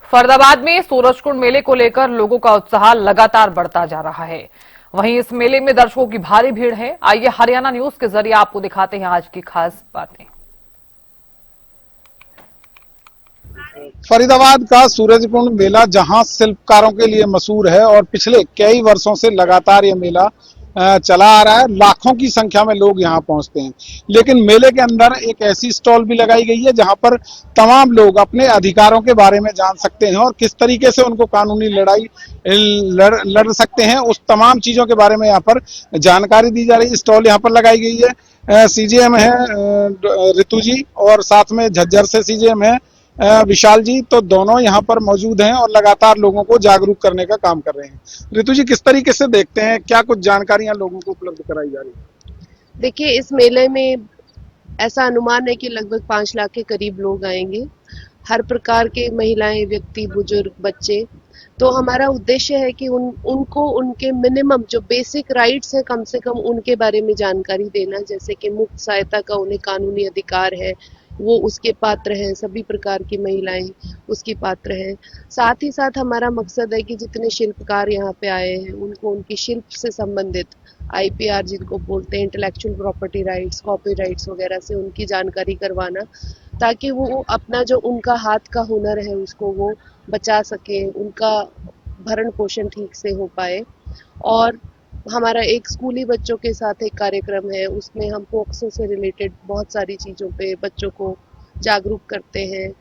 फरीदाबाद में सूरजकुंड मेले को लेकर लोगों का उत्साह लगातार बढ़ता जा रहा है। वहीं इस मेले में दर्शकों की भारी भीड़ है। आइए हरियाणा न्यूज के जरिए आपको दिखाते हैं आज की खास बातें। फरीदाबाद का सूरजकुंड मेला जहां शिल्पकारों के लिए मशहूर है और पिछले कई वर्षों से लगातार ये मेला चला आ रहा है। लाखों की संख्या में लोग यहां पहुंचते हैं, लेकिन मेले के अंदर एक ऐसी स्टॉल भी लगाई गई है जहां पर तमाम लोग अपने अधिकारों के बारे में जान सकते हैं और किस तरीके से उनको कानूनी लड़ाई लड़ सकते हैं, उस तमाम चीजों के बारे में यहाँ पर जानकारी दी जा रही है। स्टॉल यहाँ पर लगाई गई है। सीजीएम है ऋतु जी और साथ में झज्जर से सीजीएम है विशाल जी, तो दोनों यहाँ पर मौजूद हैं और लगातार लोगों को जागरूक करने का काम कर रहे हैं। ऋतु जी, किस तरीके से देखते हैं, क्या कुछ जानकारियां लोगों को उपलब्ध कराई जा रही है? देखिए, इस मेले में ऐसा अनुमान है कि लगभग 5 लाख के करीब लोग आएंगे। हर प्रकार के महिलाएं, व्यक्ति, बुजुर्ग, बच्चे। तो हमारा उद्देश्य है कि उनको उनके मिनिमम जो बेसिक राइट्स हैं कम से कम उनके बारे में जानकारी देना, जैसे कि मुफ्त सहायता का उन्हें कानूनी अधिकार है, वो उसके पात्र हैं। सभी प्रकार की महिलाएं उसकी पात्र हैं। साथ ही साथ हमारा मकसद है कि जितने शिल्पकार यहाँ पे आए हैं उनको उनकी शिल्प से संबंधित आईपीआर जिनको बोलते हैं, intellectual property rights, copy rights वगैरह से उनकी जानकारी करवाना, ताकि वो अपना जो उनका हाथ का हुनर है उसको वो बचा सके, उनका भरण पोषण ठीक से हो पाए। और हमारा एक स्कूली बच्चों के साथ एक कार्यक्रम है, उसमें हम पोक्सो से रिलेटेड बहुत सारी चीज़ों पे बच्चों को जागरूक करते हैं।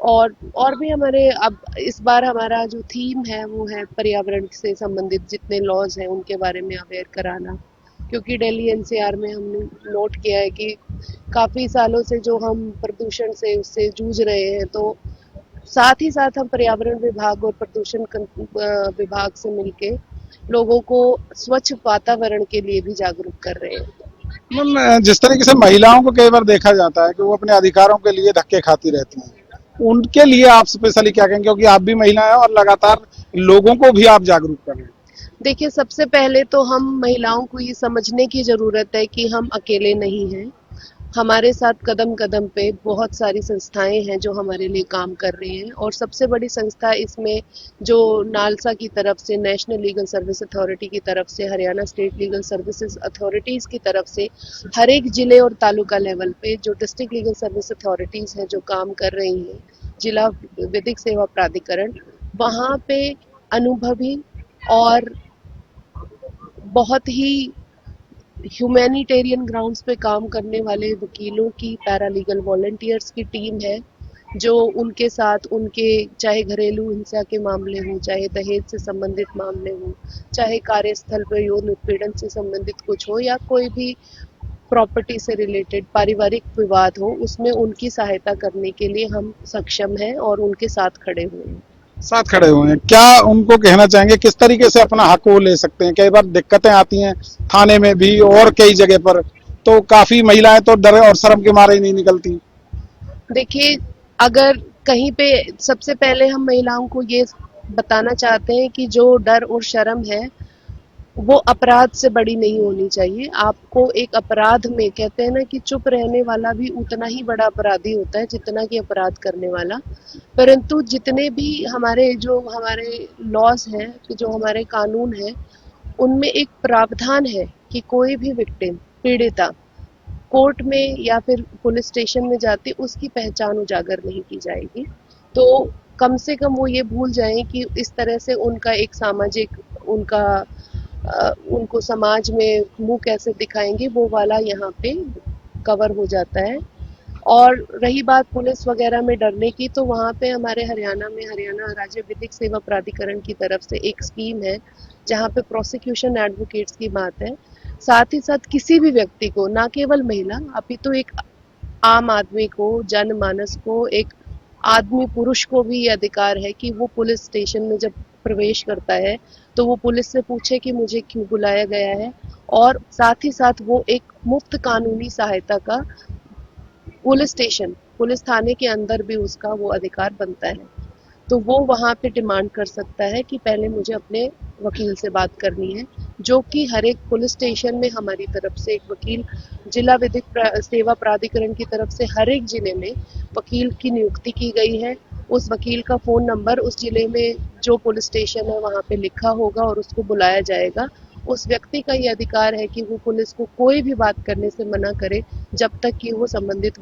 और भी हमारे अब इस बार हमारा जो थीम है वो है पर्यावरण से संबंधित जितने लॉज हैं उनके बारे में अवेयर कराना, क्योंकि दिल्ली एनसीआर में हमने नोट किया है कि काफ़ी सालों से जो हम प्रदूषण से उससे जूझ रहे हैं, तो साथ ही साथ हम पर्यावरण विभाग और प्रदूषण विभाग से मिलके लोगों को स्वच्छ वातावरण के लिए भी जागरूक कर रहे हैं। जिस तरीके से महिलाओं को कई बार देखा जाता है कि वो अपने अधिकारों के लिए धक्के खाती रहती हैं, उनके लिए आप स्पेशली क्या कहेंगे, क्योंकि आप भी महिला हैं और लगातार लोगों को भी आप जागरूक कर रहे हैं? देखिए, सबसे पहले तो हम महिलाओं को ये समझने की ज़रूरत है कि हम अकेले नहीं हैं। हमारे साथ कदम कदम पे बहुत सारी संस्थाएं हैं जो हमारे लिए काम कर रही हैं, और सबसे बड़ी संस्था इसमें जो नालसा की तरफ से, नेशनल लीगल सर्विस अथॉरिटी की तरफ से, Haryana state legal services authorities की तरफ से, हर एक ज़िले और तालुका लेवल पे जो डिस्ट्रिक्ट लीगल सर्विस अथॉरिटीज़ हैं जो काम कर रही हैं, जिला विधिक सेवा प्राधिकरण, वहाँ पे अनुभवी और बहुत ही ह्यूमैनिटेरियन ग्राउंड्स पे काम करने वाले वकीलों की, पैरालीगल वॉलंटियर्स की टीम है जो उनके साथ उनके चाहे घरेलू हिंसा के मामले हों, चाहे दहेज से संबंधित मामले हों, चाहे कार्यस्थल पर यौन उत्पीड़न से संबंधित कुछ हो, या कोई भी प्रॉपर्टी से रिलेटेड पारिवारिक विवाद हो, उसमें उनकी सहायता करने के लिए हम सक्षम हैं और उनके साथ खड़े हुए हैं। साथ खड़े हुए हैं, क्या उनको कहना चाहेंगे किस तरीके से अपना हक वो ले सकते हैं? कई बार दिक्कतें आती हैं थाने में भी और कई जगह पर, तो काफी महिलाएं तो डर और शर्म के मारे ही नहीं निकलती। देखिए, अगर कहीं पे सबसे पहले हम महिलाओं को ये बताना चाहते हैं कि जो डर और शर्म है वो अपराध से बड़ी नहीं होनी चाहिए। आपको एक अपराध में, कहते हैं ना कि चुप रहने वाला भी उतना ही बड़ा अपराधी होता है जितना कि अपराध करने वाला। परंतु जितने भी हमारे लॉज हैं, जो हमारे कानून हैं, उनमें एक प्रावधान है कि कोई भी विक्टिम, पीड़िता, कोर्ट में या फिर पुलिस स्टेशन में जाती उसकी पहचान उजागर नहीं की जाएगी। तो कम से कम वो ये भूल जाएं कि इस तरह से उनका एक सामाजिक, उनको समाज में मुंह कैसे दिखाएंगे, वो वाला यहाँ पे कवर हो जाता है। और रही बात पुलिस वगैरह में डरने की, तो वहाँ पे हमारे हरियाणा में हरियाणा राज्य विधिक सेवा प्राधिकरण की तरफ से एक स्कीम है जहाँ पे प्रोसिक्यूशन एडवोकेट्स की बात है। साथ ही साथ किसी भी व्यक्ति को, ना केवल महिला, अभी तो एक आम आदमी को, जनमानस को, एक आदमी पुरुष को भी ये अधिकार है कि वो पुलिस स्टेशन में जब प्रवेश करता है तो वो पुलिस से पूछे कि मुझे क्यों बुलाया गया है, और साथ ही साथ वो एक मुफ्त कानूनी सहायता का पुलिस स्टेशन, पुलिस थाने के अंदर भी उसका वो अधिकार बनता है। तो वो वहाँ पे डिमांड कर सकता है कि पहले मुझे अपने वकील से बात करनी है, जो कि हर एक पुलिस स्टेशन में हमारी तरफ से एक वकील, जिला विधिक सेवा प्राधिकरण की तरफ से हर एक जिले में वकील की नियुक्ति की गई है। उस वकील का फ़ोन नंबर उस ज़िले में जो पुलिस स्टेशन है वहाँ पे लिखा होगा और उसको बुलाया जाएगा। उस व्यक्ति का ये अधिकार है कि वो पुलिस को कोई भी बात करने से मना करे जब तक कि वो संबंधित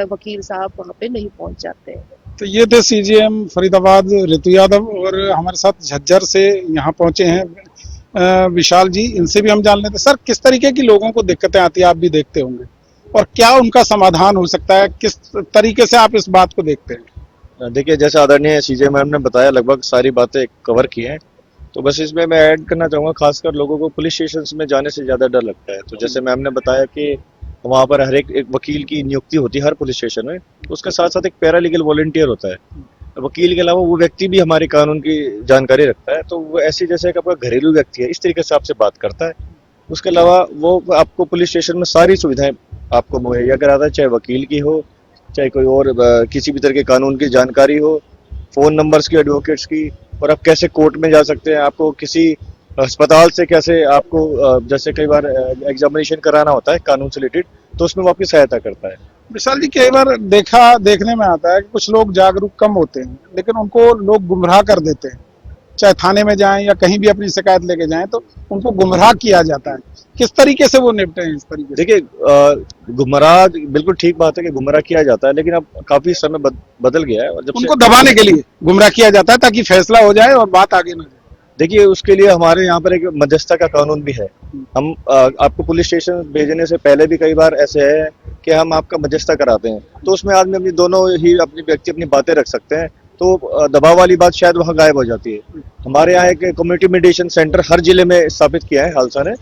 वकील साहब वहाँ पे नहीं पहुँच जाते हैं। तो ये थे सीजीएम फरीदाबाद ऋतु यादव, और हमारे साथ झज्जर से यहाँ पहुंचे हैं विशाल जी। इनसे भी हम जान लेते हैं, सर किस तरीके की लोगों को दिक्कतें आती है, आप भी देखते होंगे, और क्या उनका समाधान हो सकता है, किस तरीके से आप इस बात को देखते हैं? देखिए, जैसे आदरणीय सीजे मैम ने बताया, लगभग सारी बातें कवर की हैं। तो बस इसमें मैं ऐड करना चाहूँगा, खासकर लोगों को पुलिस स्टेशन में जाने से ज़्यादा डर लगता है। तो जैसे मैम ने बताया कि वहाँ पर हर एक वकील की नियुक्ति होती है हर पुलिस स्टेशन में, तो उसके साथ साथ एक पैरालीगल वॉलंटियर होता है। वकील के अलावा वो व्यक्ति भी हमारे कानून की जानकारी रखता है, तो वो ऐसे जैसे एक आपका घरेलू व्यक्ति है, इस तरीके से आपसे बात करता है। उसके अलावा वो आपको पुलिस स्टेशन में सारी सुविधाएं आपको मुहैया कराता है, चाहे वकील की हो, चाहे कोई और किसी भी तरह के कानून की जानकारी हो, फ़ोन नंबर्स की, एडवोकेट्स की, और आप कैसे कोर्ट में जा सकते हैं, आपको किसी अस्पताल से कैसे आपको जैसे कई बार एग्जामिनेशन कराना होता है कानून से रिलेटेड, तो उसमें वो आपकी सहायता करता है। विशाल जी, कई बार देखने में आता है कि कुछ लोग जागरूक कम होते हैं, लेकिन उनको लोग गुमराह कर देते हैं। चाहे थाने में जाएं या कहीं भी अपनी शिकायत लेके जाएं, तो उनको गुमराह किया जाता है। किस तरीके से वो निपटे हैं इस तरीके से? देखिए, गुमराह बिल्कुल ठीक बात है कि गुमराह किया जाता है, लेकिन अब काफी समय बदल गया है। और जब उनको दबाने के लिए गुमराह किया जाता है ताकि फैसला हो जाए और बात आगे ना जाए। देखिए, उसके लिए हमारे यहाँ पर एक मध्यस्थता का कानून भी है। हम आपको पुलिस स्टेशन भेजने से पहले भी कई बार ऐसे है कि हम आपका मध्यस्थता कराते हैं, तो उसमें आदमी अपनी दोनों ही अपनी व्यक्ति अपनी बातें रख सकते हैं, तो दबाव वाली बात शायद वहाँ गायब हो जाती है। हमारे यहाँ एक कम्युनिटी मेडिएशन सेंटर हर जिले में स्थापित किया है हालसा ने।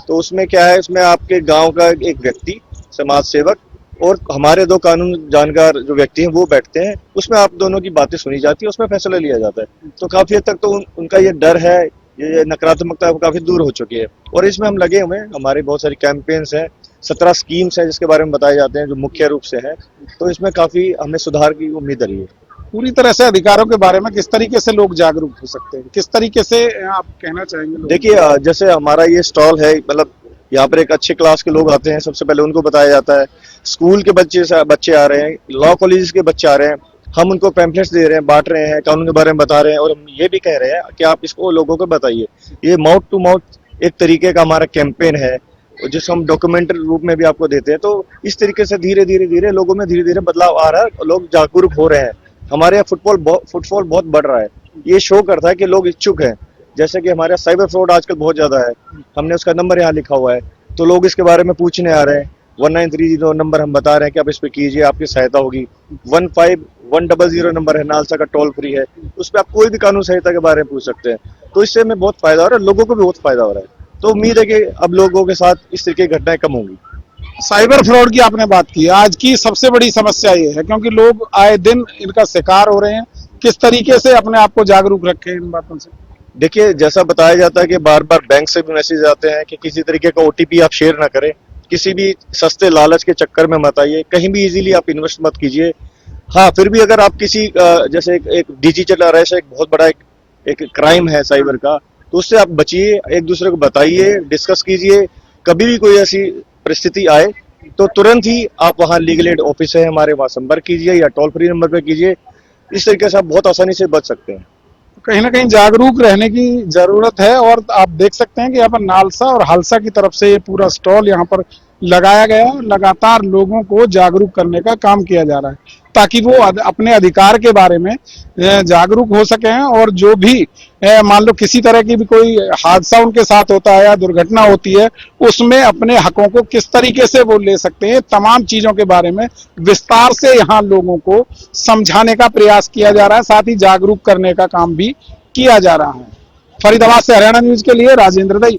तो उसमें क्या है, उसमें आपके गांव का एक व्यक्ति, समाज सेवक, और हमारे दो कानून जानकार जो व्यक्ति हैं वो बैठते हैं। उसमें आप दोनों की बातें सुनी जाती है, उसमें फैसला लिया जाता है। तो काफी हद तक तो उनका ये डर है, ये नकारात्मकता काफी दूर हो चुकी है, और इसमें हम लगे हुए हैं। हमारे बहुत सारी कैंपेन्स हैं, 17 स्कीम्स हैं जिसके बारे में बताए जाते हैं, जो मुख्य रूप से है। तो इसमें काफी हमें सुधार की उम्मीद रही है। पूरी तरह से अधिकारों के बारे में किस तरीके से लोग जागरूक हो सकते हैं, किस तरीके से आप कहना चाहेंगे? देखिए, जैसे हमारा ये स्टॉल है, मतलब यहाँ पर एक अच्छे क्लास के लोग आते हैं, सबसे पहले उनको बताया जाता है। स्कूल के बच्चे आ रहे हैं, लॉ कॉलेज के बच्चे आ रहे हैं, हम उनको पैम्पलेट्स दे रहे हैं, बांट रहे हैं, कानून के बारे में बता रहे हैं, और हम ये भी कह रहे हैं कि आप इसको लोगों को बताइए। ये माउथ टू माउथ एक तरीके का हमारा कैंपेन है, जिसको हम डॉक्यूमेंट्री रूप में भी आपको देते हैं। तो इस तरीके से धीरे धीरे लोगों में धीरे धीरे बदलाव आ रहा है, लोग जागरूक हो रहे हैं। हमारे यहाँ फुटफॉल बहुत बढ़ रहा है। ये शो करता है कि लोग इच्छुक हैं। जैसे कि हमारे साइबर फ्रॉड आजकल बहुत ज्यादा है, हमने उसका नंबर यहाँ लिखा हुआ है, तो लोग इसके बारे में पूछने आ रहे हैं। 1930 नंबर हम बता रहे हैं कि आप इस पे कीजिए, आपकी सहायता होगी। 15100 नंबर है, नालसा का टोल फ्री है, उस पर आप कोई भी कानून सहायता के बारे में पूछ सकते हैं। तो इससे हमें बहुत फायदा हो रहा है, लोगों को भी बहुत फायदा हो रहा है। तो उम्मीद है कि अब लोगों के साथ इस तरीके की घटनाएं कम होंगी। साइबर फ्रॉड की आपने बात की, आज की सबसे बड़ी समस्या ये है, क्योंकि लोग आए दिन इनका शिकार हो रहे हैं। किस तरीके से अपने आप को जागरूक रखें इन बातों से? देखिए, जैसा बताया जाता है कि बार बार बैंक से भी मैसेज आते हैं कि किसी तरीके का OTP आप शेयर ना करें, किसी भी सस्ते लालच के चक्कर में मत आइए, कहीं भी इजीली आप इन्वेस्ट मत कीजिए। हाँ, फिर भी अगर आप किसी जैसे एक डिजिटल अरेस्ट एक बहुत बड़ा एक क्राइम है साइबर का, तो उससे आप बचिए, एक दूसरे को बताइए, डिस्कस कीजिए। कभी भी कोई ऐसी परिस्थिति आए तो तुरंत ही आप वहाँ लीगल एड ऑफिस है हमारे, वहाँ संपर्क कीजिए या टोल फ्री नंबर पे कीजिए। इस तरीके से आप बहुत आसानी से बच सकते हैं। कहीं ना कहीं जागरूक रहने की जरूरत है, और आप देख सकते हैं कि यहाँ पर नालसा और हालसा की तरफ से ये पूरा स्टॉल यहाँ पर लगाया गया है। लगातार लोगों को जागरूक करने का काम किया जा रहा है, ताकि वो अपने अधिकार के बारे में जागरूक हो सके हैं, और जो भी मान लो किसी तरह की भी कोई हादसा उनके साथ होता है या दुर्घटना होती है, उसमें अपने हकों को किस तरीके से वो ले सकते हैं, तमाम चीजों के बारे में विस्तार से यहाँ लोगों को समझाने का प्रयास किया जा रहा है, साथ ही जागरूक करने का काम भी किया जा रहा है। फरीदाबाद से हरियाणा न्यूज के लिए राजेंद्र दई।